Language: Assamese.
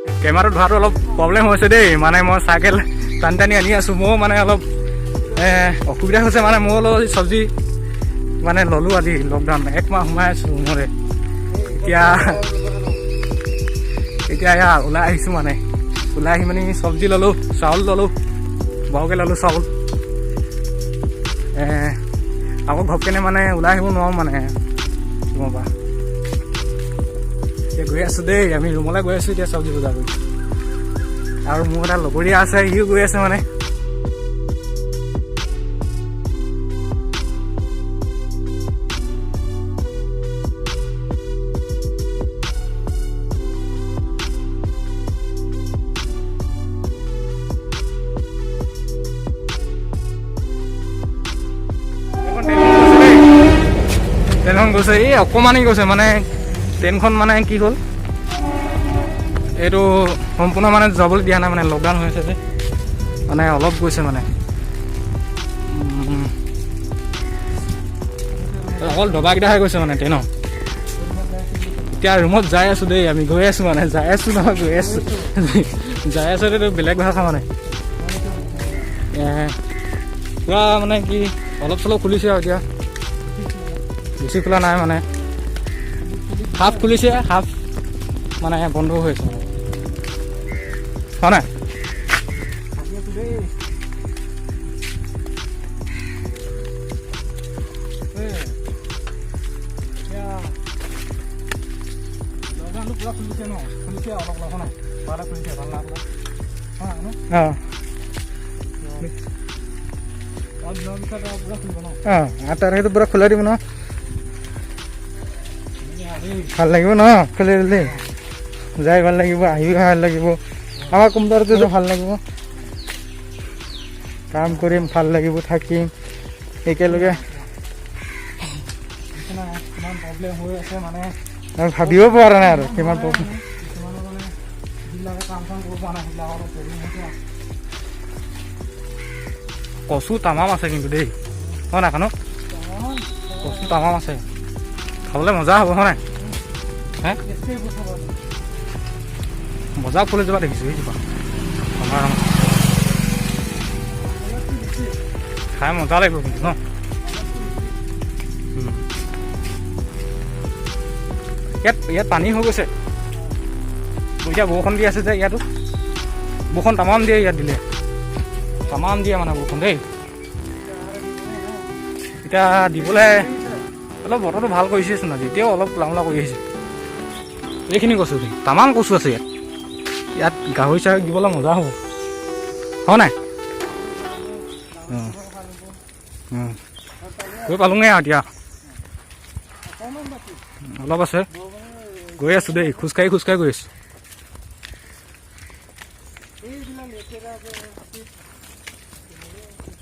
কেমেৰাটো ধৰাটো অলপ প্ৰব্লেম হৈছে দেই, মানে মই চাইকেল টানি টানি আনি আছোঁ। মোৰ মানে অলপ অসুবিধা হৈছে, মানে মোৰ অলপ চব্জি মানে ল'লোঁ আজি লকডাউন 1 মাহ সোমাই আছোঁ ৰুমতে। এতিয়া এয়া ওলাই আহিছোঁ, মানে ওলাই আহি মানে চব্জি ল'লোঁ, চাউল ল'লোঁ, বৰকৈ ল'লোঁ চাউল। আকৌ ঘপকেনে মানে ওলাই আহিব নোৱাৰোঁ মানে ৰুমৰ পৰা। এতিয়া গৈ আছোঁ দেই, আমি ৰুমলৈ গৈ আছোঁ এতিয়া চব্জি বজাৰ কৰি। আৰু মোৰ এটা লগৰীয়া আছে, সিও গৈ আছে মানে। ট্ৰেইনখন গৈছে, এই অকণমানি গৈছে, মানে ট্ৰেইনখন মানে কি হ'ল, এইটো সম্পূৰ্ণ মানে যাবলৈ দিয়া নাই, মানে লকডাউন হৈ আছে যে, মানে অলপ গৈছে মানে অকল দবাকেইটাহে গৈছে মানে ট্ৰেইনৰ। এতিয়া ৰুমত যাই আছোঁ দেই, আমি গৈ আছোঁ মানে, যাই আছোঁ নহয় গৈ আছোঁ, যাই আছোঁ এইটো বেলেগ ভাষা মানে। পূৰা মানে কি অলপ চলপ খুলিছে আৰু এতিয়া, বেছি খোলা নাই মানে, হাফ খুলিছে, হাফ মানে বন্ধ হৈ আছে হয় নাই। পুৰা খুলিছে ন, খুলিছে অলপ অলপ নাই, পুৰা খুলিছে, ভাল লাগে তাৰপিছত পুৰা খোলাই দিব ন, ভাল লাগিব ন, খুলি দিলে যাই ভাল লাগিব, আহিও ভাল লাগিব, আমাৰ কোম্পানীটো ভাল লাগিব, কাম কৰিম, ভাল লাগিব, থাকিম একেলগে। কিমান প্ৰব্লেম হৈ আছে মানে আমি ভাবিব পৰা নাই আৰু কিমান প্ৰব্লেম। কচু তামাম আছে কিন্তু দেই, হয় নাই কানো, কচু তামাম আছে, খাবলৈ মজা হ'ব হয় নাই। হে মজা ফুল এজোপা দেখিছোঁ, এইজোপা খাই মজা লাগিব কিন্তু ন। ইয়াত পানী হৈ গৈছে, এতিয়া বৰষুণ দি আছে যে, ইয়াতো বৰষুণ তামাম দিয়ে, ইয়াত দিলে তামাম দিয়ে মানে বৰষুণ দেই। এতিয়া দিবলৈ অলপ বতৰটো ভাল কৰিছেচোন আজি, এতিয়াও অলপ কোলা মোলা কৰি আহিছে। এইখিনি কচু তামাম কচু আছে ইয়াত গাহৰি চাহৰি দিবলৈ মজা হ'ব হয় নাই। গৈ পালোঁগৈ আৰু এতিয়া, অলপ আছে, গৈ আছোঁ দেই, খোজকাঢ়ি খোজকাঢ়ি গৈ আছোঁ।